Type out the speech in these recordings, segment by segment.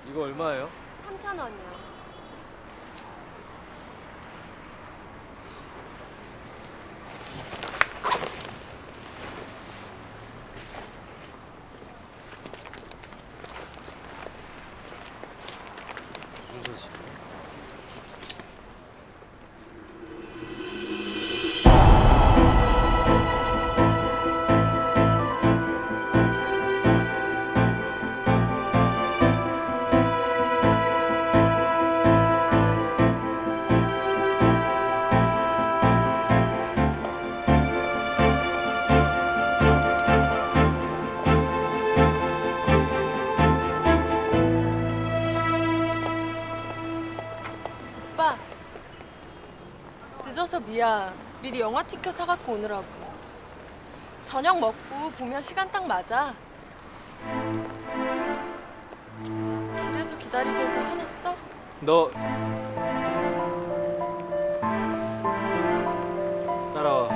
이거 얼마예요? 3,000원이요. 무슨 소식? 오빠, 늦어서 미안. 미리 영화 티켓 사갖고 오느라고. 저녁 먹고 보면 시간 딱 맞아. 길에서 기다리게 해서 화났어? 너 따라와.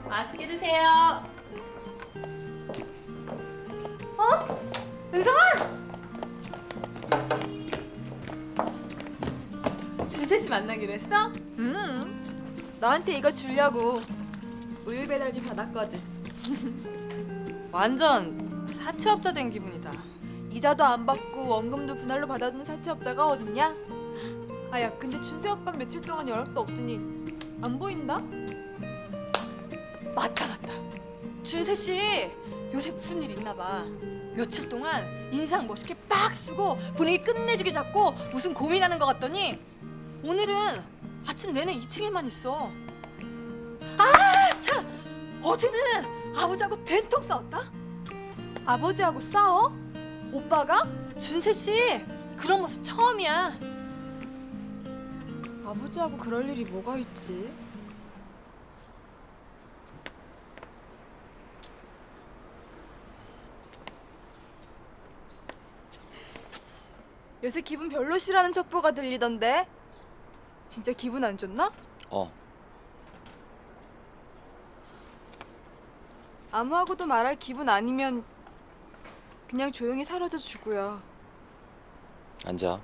맛있게 드세요. 은성아! 준세 씨 만나기로 했어? 너한테 이거 주려고 우유 배달비 받았거든. 완전 사채업자 된 기분이다. 이자도 안 받고 원금도 분할로 받아주는 사채업자가 어딨냐? 아야, 근데 준세 오빠 며칠 동안 연락도 없더니 안 보인다? 맞다. 준세 씨 요새 무슨 일 있나 봐. 며칠 동안 인상 멋있게 빡 쓰고 분위기 끝내주게 잡고 무슨 고민하는 것 같더니 오늘은 아침 내내 2층에만 있어. 아 참! 어제는 아버지하고 된통 싸웠다? 아버지하고 싸워? 오빠가? 준세 씨 그런 모습 처음이야. 아버지하고 그럴 일이 뭐가 있지? 요새 기분 별로시라는 첩보가 들리던데. 진짜 기분 안 좋나? 아무하고도 말할 기분 아니면 그냥 조용히 사라져 주고요. 앉아.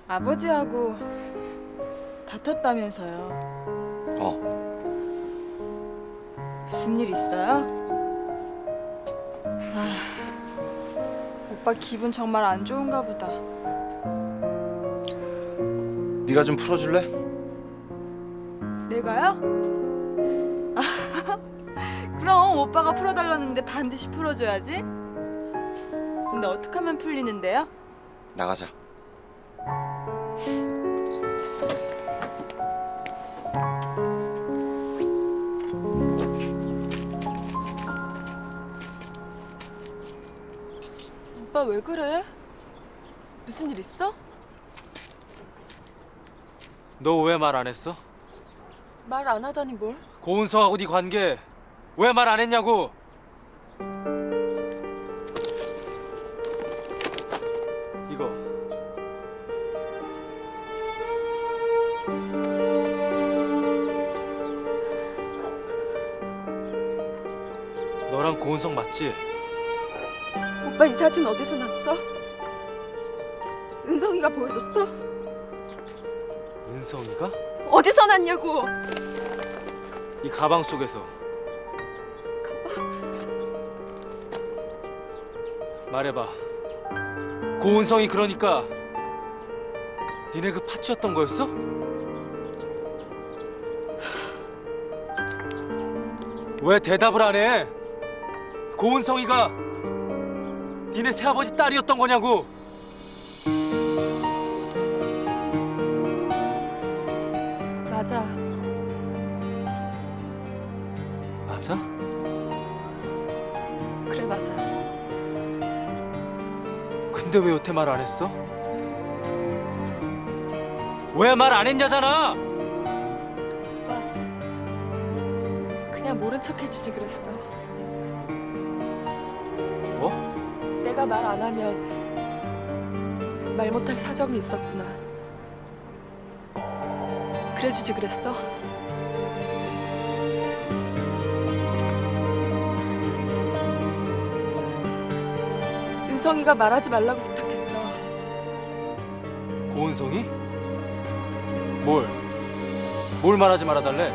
아버지하고 다퉜다면서요. 무슨 일 있어요? 아, 오빠 기분 정말 안 좋은가 보다. 네가 좀 풀어줄래? 내가요? 아, 그럼 오빠가 풀어달라는데 반드시 풀어줘야지. 근데 어떻게 하면 풀리는데요? 나가자. 오빠 왜 그래? 무슨 일 있어? 너 왜 말 안 했어? 말 안 하다니 뭘? 고은성하고 네 관계 왜 말 안 했냐고. 이거 너랑 고은성 맞지? 오빠 이 사진 어디서 났어? 은성이가 보여줬어? 은성이가? 어디서 났냐고? 이 가방 속에서. 말해봐. 고은성이 그러니까 니네 그 파츠였던 거였어? 왜 대답을 안 해? 고은성이가 니네 새아버지 딸이었던 거냐고. 맞아. 맞아? 그래 맞아. 근데 왜 여태 말 안 했어? 왜 말 안 했냐잖아. 오빠 그냥 모른 척 해주지 그랬어. 내가 말 안 하면 말 못할 사정이 있었구나. 그래주지 그랬어? 은성이가 말하지 말라고 부탁했어. 고은성이? 뭘 말하지 말아달래?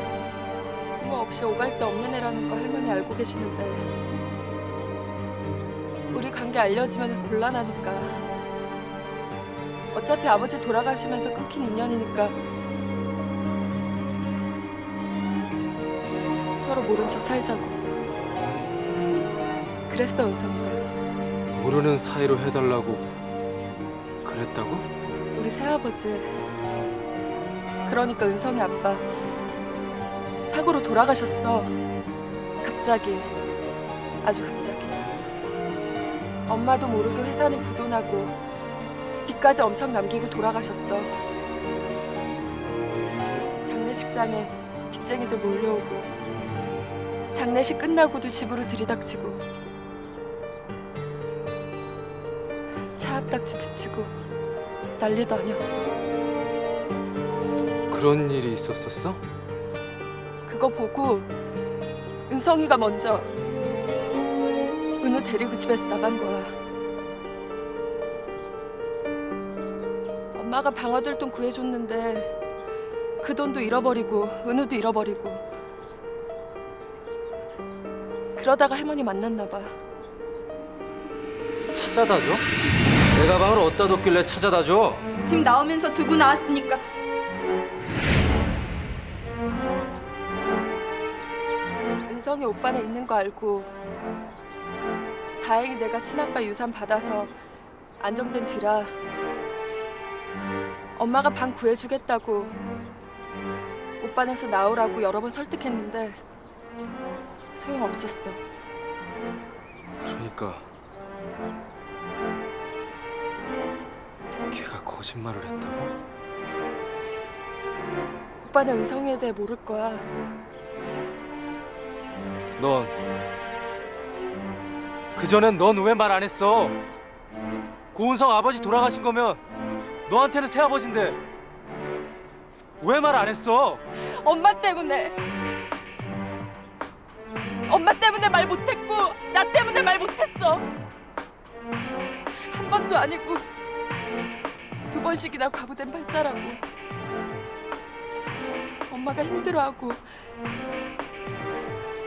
부모 없이 오갈 데 없는 애라는 거 할머니 알고 계시는데 우리 관계 알려지면 곤란하니까. 어차피 아버지 돌아가시면서 끊긴 인연이니까 서로 모른 척 살자고 그랬어. 은성이가 모르는 사이로 해달라고 그랬다고? 우리 새아버지, 그러니까 은성이 아빠 사고로 돌아가셨어. 갑자기, 아주 갑자기. 엄마도 모르게 회사는 부도나고 빚까지 엄청 남기고 돌아가셨어. 장례식장에 빚쟁이들 몰려오고 장례식 끝나고도 집으로 들이닥치고 차 앞딱지 붙이고 난리도 아니었어. 그런 일이 있었었어? 그거 보고 은성이가 먼저 은우 데리고 집에서 나간 거야. 엄마가 방아들 돈 구해줬는데 그 돈도 잃어버리고 은우도 잃어버리고 그러다가 할머니 만났나 봐. 찾아다 줘? 내 가방을 어디다 뒀길래 찾아다 줘? 집 나오면서 두고 나왔으니까. 은성이 오빠네 있는 거 알고 다행히 내가 친아빠 유산 받아서 안정된 뒤라 엄마가 방 구해주겠다고 오빠네서 나오라고 여러 번 설득했는데 소용없었어. 그러니까 걔가 거짓말을 했다고? 오빠는 은성이에 대해 모를 거야. 그전엔 넌 왜 말 안 했어? 고은성 아버지 돌아가신 거면 너한테는 새아버지인데 왜 말 안 했어? 엄마 때문에. 엄마 때문에 말 못했고 나 때문에 말 못했어. 한 번도 아니고 두 번씩이나 과부된 발자라고. 엄마가 힘들어하고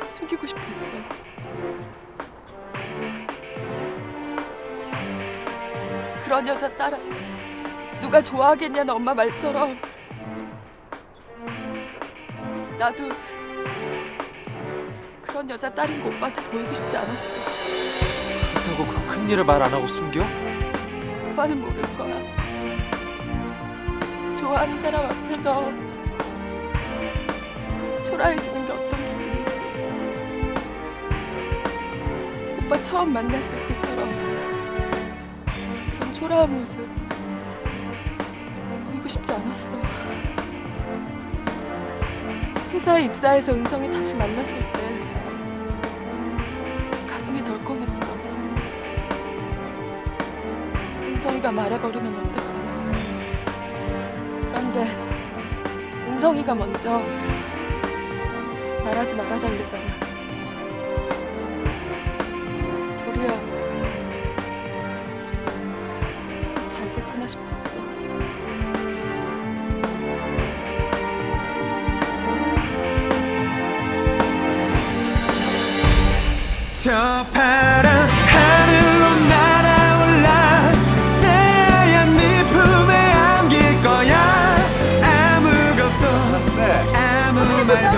숨기고 싶어 했어. 그런 여자 딸아 누가 좋아하겠냐는 엄마 말처럼 나도 그런 여자 딸인 거 오빠한테 보이고 싶지 않았어. 그렇다고 그 큰일을 말 안 하고 숨겨? 오빠는 모를 거야. 좋아하는 사람 앞에서 초라해지는 게 어떤 기분인지. 오빠 처음 만났을 때처럼 그런 초라한 모습 보이고 싶지 않았어. 회사에 입사해서 은성이 다시 만났을 때 가슴이 덜컹했어. 은성이가 말해버리면 어떡하나. 그런데 은성이가 먼저 말하지 말아달래잖아. 도리어 참 잘 됐구나 싶었어. 저 파란 하늘로 날아올라 새하얀 네 품에 안길 거야. 아무것도 아무 말도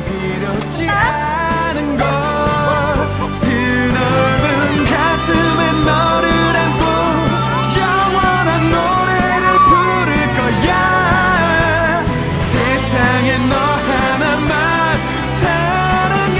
필요치 않은 걸. 드넓은 가슴에 너를 안고 영원한 노래를 부를 거야. 세상에 너 하나만 사랑해.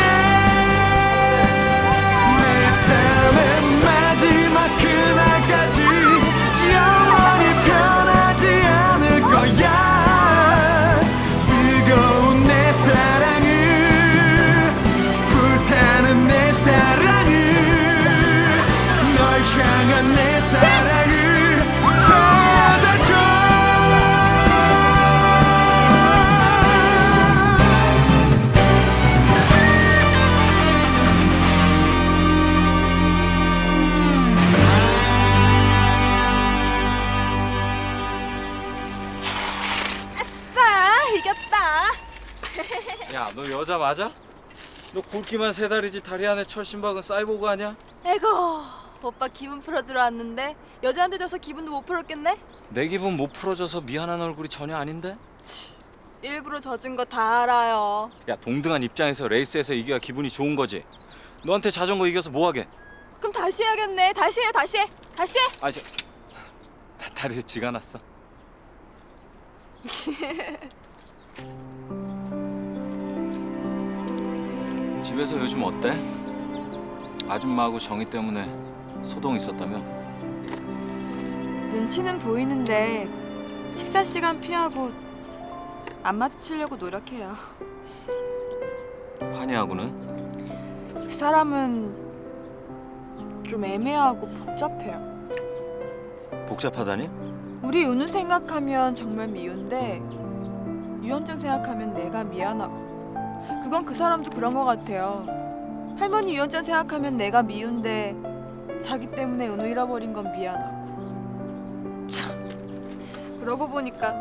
여자 맞아? 너 굵기만 3다리지 다리 안에 철심 박은 사이보그 아니야? 에고, 오빠 기분 풀어주러 왔는데 여자한테 져서 기분도 못 풀었겠네? 내 기분 못 풀어줘서 미안한 얼굴이 전혀 아닌데? 일부러 져준 거 다 알아요. 야, 동등한 입장에서 레이스에서 이겨야 기분이 좋은 거지. 너한테 자전거 이겨서 뭐하게? 그럼 다시 해야겠네. 다시 해요, 다시 해. 다시 해. 나 다리에 쥐가 났어. 집에서 요즘 어때? 아줌마하고 정희 때문에 소동 있었다며? 눈치는 보이는데 식사 시간 피하고 안 마주치려고 노력해요. 환희하고는? 그 사람은 좀 애매하고 복잡해요. 복잡하다니? 우리 은우 생각하면 정말 미운데 유언정 생각하면 내가 미안하고. 그건 그 사람도 그런 것 같아요. 할머니 유언정 생각하면 내가 미운데 자기 때문에 은우 잃어버린 건 미안하고. 참, 그러고 보니까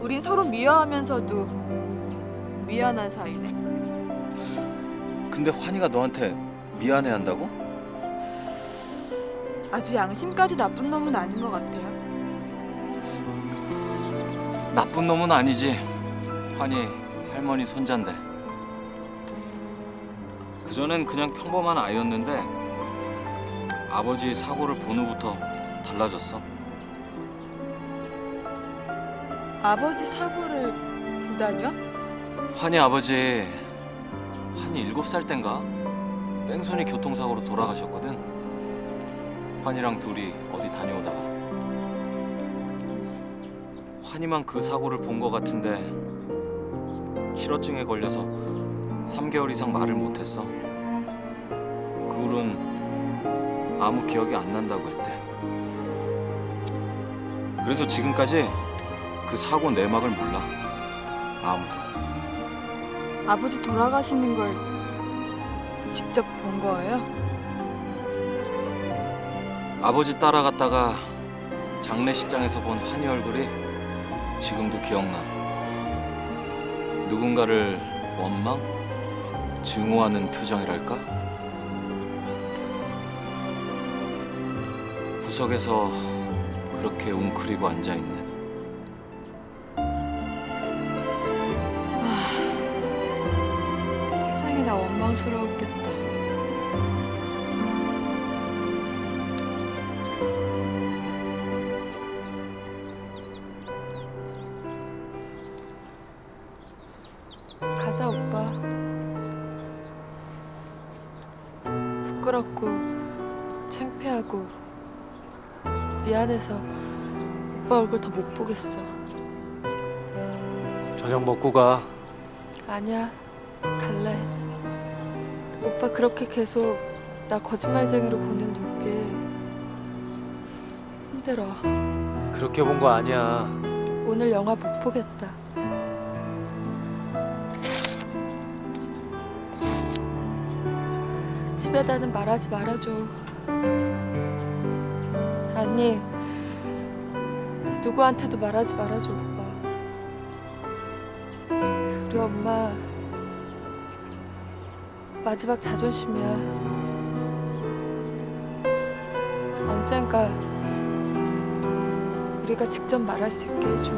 우린 서로 미워하면서도 미안한 사이네. 근데 환희가 너한테 미안해한다고? 아주 양심까지 나쁜 놈은 아닌 것 같아요. 나쁜 놈은 아니지. 환희 할머니 손자인데. 그전엔 그냥 평범한 아이였는데 아버지 사고를 본 후부터 달라졌어. 아버지 사고를 보다뇨? 환희 아버지 환희 7살 땐가 뺑소니 교통사고로 돌아가셨거든. 환희랑 둘이 어디 다녀오다가 환희만 그 사고를 본 것 같은데 실어증에 걸려서 3개월 이상 말을 못했어. 그 후로는 아무 기억이 안 난다고 했대. 그래서 지금까지 그 사고 내막을 몰라. 아무도. 아버지 돌아가시는 걸 직접 본 거예요? 아버지 따라갔다가 장례식장에서 본 환희 얼굴이 지금도 기억나. 누군가를 원망? 증오하는 표정이랄까? 구석에서 그렇게 웅크리고 앉아있는. 세상이 다 원망스러웠겠다. 가자, 오빠. 부끄럽고 창피하고 미안해서 오빠 얼굴 더 못 보겠어. 저녁 먹고 가. 아니야, 갈래. 오빠 그렇게 계속 나 거짓말쟁이로 보는 눈빛 힘들어. 그렇게 본 거 아니야. 오늘 영화 못 보겠다. 집에다는 말하지 말아줘. 아니, 누구한테도 말하지 말아줘, 오빠. 우리 엄마 마지막 자존심이야. 언젠가 우리가 직접 말할 수 있게 해줘.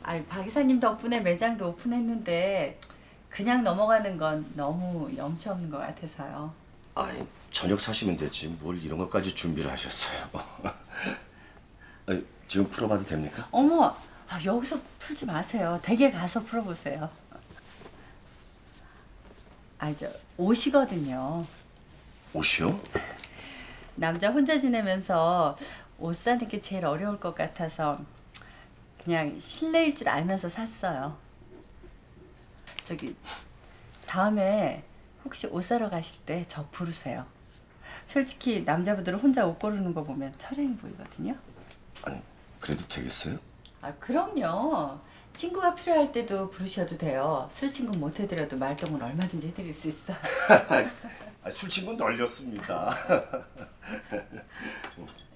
아이, 박 이사님 덕분에 매장도 오픈했는데 그냥 넘어가는 건 너무 염치 없는 것 같아서요. 아니, 저녁 사시면 되지. 뭘 이런 것까지 준비를 하셨어요. 아니, 지금 풀어봐도 됩니까? 어머, 여기서 풀지 마세요. 댁에 가서 풀어보세요. 저 옷이거든요. 옷이요? 남자 혼자 지내면서 옷 사는 게 제일 어려울 것 같아서 그냥 실내일 줄 알면서 샀어요. 저기 다음에 혹시 옷 사러 가실 때 저 부르세요. 솔직히 남자분들은 혼자 옷 고르는 거 보면 철행이 보이거든요. 아니, 그래도 되겠어요? 그럼요. 친구가 필요할 때도 부르셔도 돼요. 술 친구 못 해드려도 말동은 얼마든지 해드릴 수 있어요. 술 친구 널렸습니다.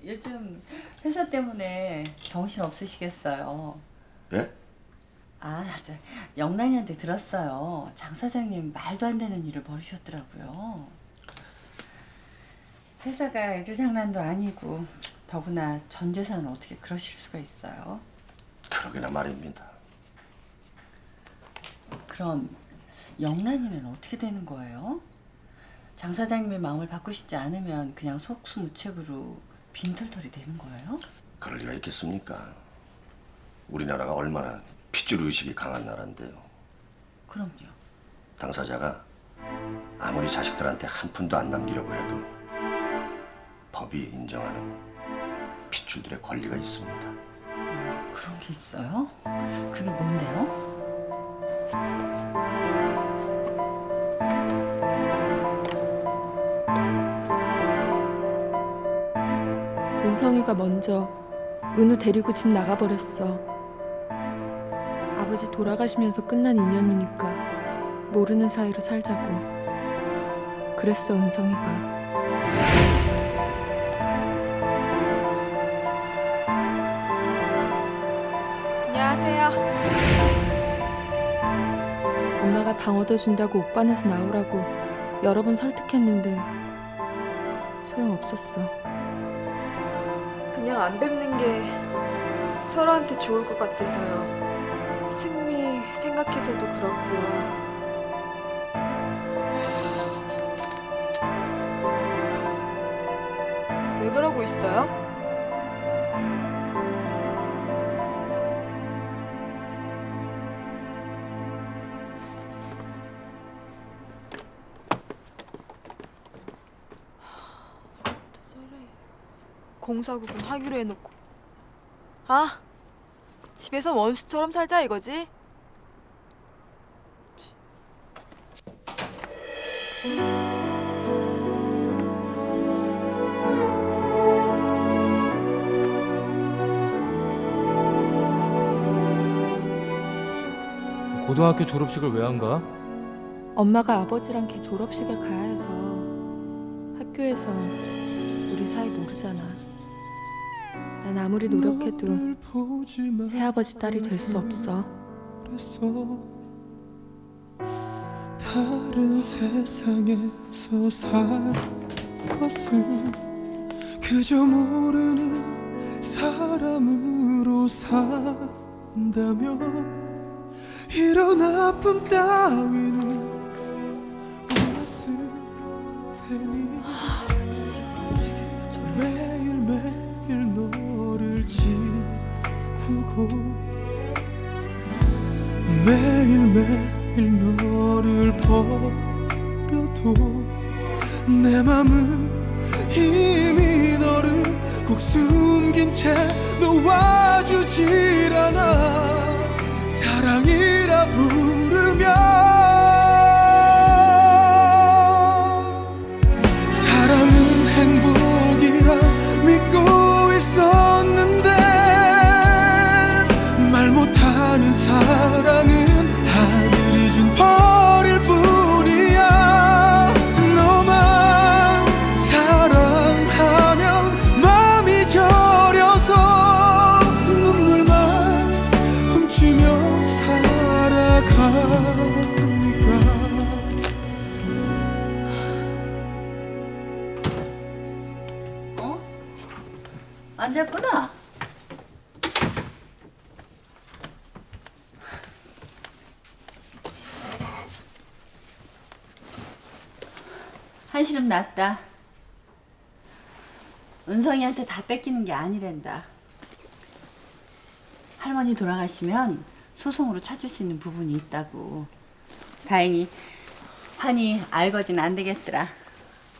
요즘 회사 때문에 정신 없으시겠어요. 예? 영란이한테 들었어요. 장 사장님 말도 안 되는 일을 벌이셨더라고요. 회사가 애들 장난도 아니고 더구나 전 재산을 어떻게 그러실 수가 있어요. 그러게나 말입니다. 그럼 영란이는 어떻게 되는 거예요? 장 사장님의 마음을 바꾸시지 않으면 그냥 속수무책으로 빈털털이 되는 거예요? 그럴 리가 있겠습니까? 우리나라가 얼마나 핏줄 의식이 강한 나라인데요. 그럼요. 당사자가 아무리 자식들한테 한 푼도 안 남기려고 해도 법이 인정하는 핏줄들의 권리가 있습니다. 그런 게 있어요? 그게 뭔데요? 은성이가 먼저 은우 데리고 집 나가버렸어. 아버지 돌아가시면서 끝난 인연이니까 모르는 사이로 살자고. 그랬어, 은성이가. 안녕하세요. 엄마가 방 얻어준다고 오빠네서 나오라고 여러 번 설득했는데 소용없었어. 그냥 안 뵙는 게 서로한테 좋을 것 같아서요. 승미 생각해서도 그렇고요. 왜 그러고 있어요? 공사구분 하기로 해놓고 집에서 원수처럼 살자 이거지? 고등학교 졸업식을 왜 안 가? 엄마가 아버지랑 걔 졸업식에 가야 해서. 학교에서 우리 사이 모르잖아. 난 아무리 노력해도 새아버지 딸이 될 수 없어. 다른 세상에서 살 것은 그저 모르는 사람으로 산다면 이런 아픔 따위는 몰랐을 테니 매일매일 너를 지우고 매일매일 너를 버려도 내 맘은 이미 너를 꼭 숨긴 채 놓아주질 않아. 사랑이라 부르면 사랑은 행복이라 믿고 있었는데 말 못하는 사랑은 하늘이 준 벌일 뿐이야. 너만 사랑하면 마음이 저려서 눈물만 훔치며 살아가니까. 앉았구나. 한시름 났다. 은성이한테 다 뺏기는 게 아니란다. 할머니 돌아가시면 소송으로 찾을 수 있는 부분이 있다고. 다행히 환희 알거지는 안 되겠더라.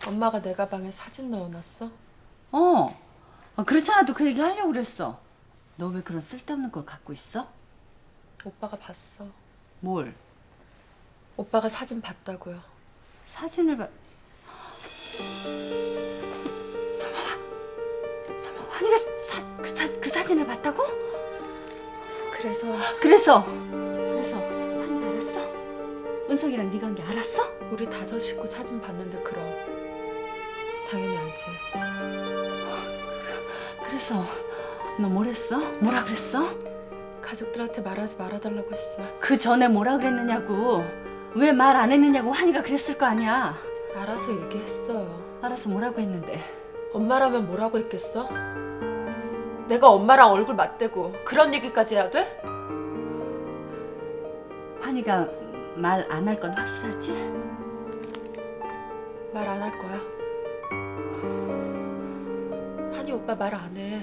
엄마가 내 가방에 사진 넣어놨어? 그렇지 않아도 그 얘기 하려고 그랬어. 너 왜 그런 쓸데없는 걸 갖고 있어? 오빠가 봤어. 뭘? 오빠가 사진 봤다고요. 사진을 봐. 설마 환희가 그 사진을 봤다고? 그래. 그래서 환희 알았어? 은석이랑 네 관계 알았어? 우리 5 식구 사진 봤는데 그럼 당연히 알지. 그래서 너 뭐랬어? 뭐라 그랬어? 가족들한테 말하지 말아달라고 했어. 그 전에 뭐라 그랬느냐고. 왜 말 안 했느냐고 환희가 그랬을 거 아니야. 알아서 얘기했어요. 알아서 뭐라고 했는데. 엄마라면 뭐라고 했겠어? 내가 엄마랑 얼굴 맞대고 그런 얘기까지 해야 돼? 환희가 말 안 할 건 확실하지? 말 안 할 거야. 환희 오빠 말 안 해.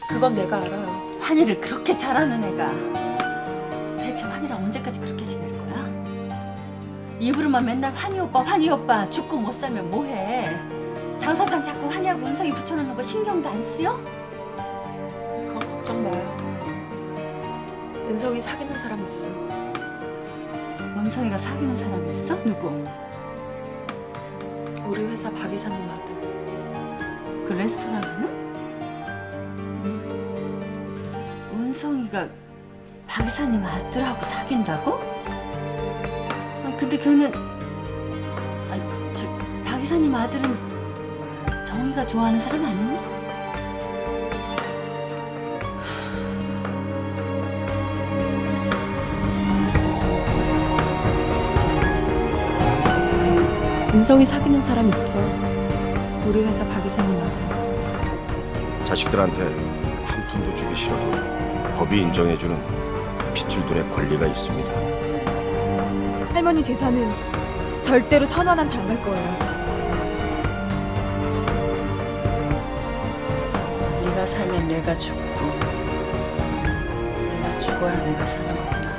그건 내가 알아요. 환희를 그렇게 잘하는 애가 대체 환희랑 언제까지 그렇게 지낼 거야? 입으로만 맨날 환희 오빠 죽고 못 살면 뭐해? 장 사장 자꾸 환희하고 은성이 붙여놓는 거 신경도 안 쓰여? 그건 걱정 마요. 은성이 사귀는 사람 있어. 은성이가 사귀는 사람이 있어? 누구? 우리 회사 박 이사님 아들. 그 레스토랑 하는? 은성이가 박 이사님 아들하고 사귄다고? 아, 근데 걔는 박 이사님 아들은 정희가 좋아하는 사람 아니니? 은성이 사귀는 사람 있어. 우리 회사 박 이사님 아들. 자식들한테 한 푼도 주기 싫어도 법이 인정해주는 핏줄 둘의 권리가 있습니다. 할머니 재산은 절대로 선언한 당할 거예요. 네가 살면 내가 죽고 네가 죽어야 내가 사는 거다.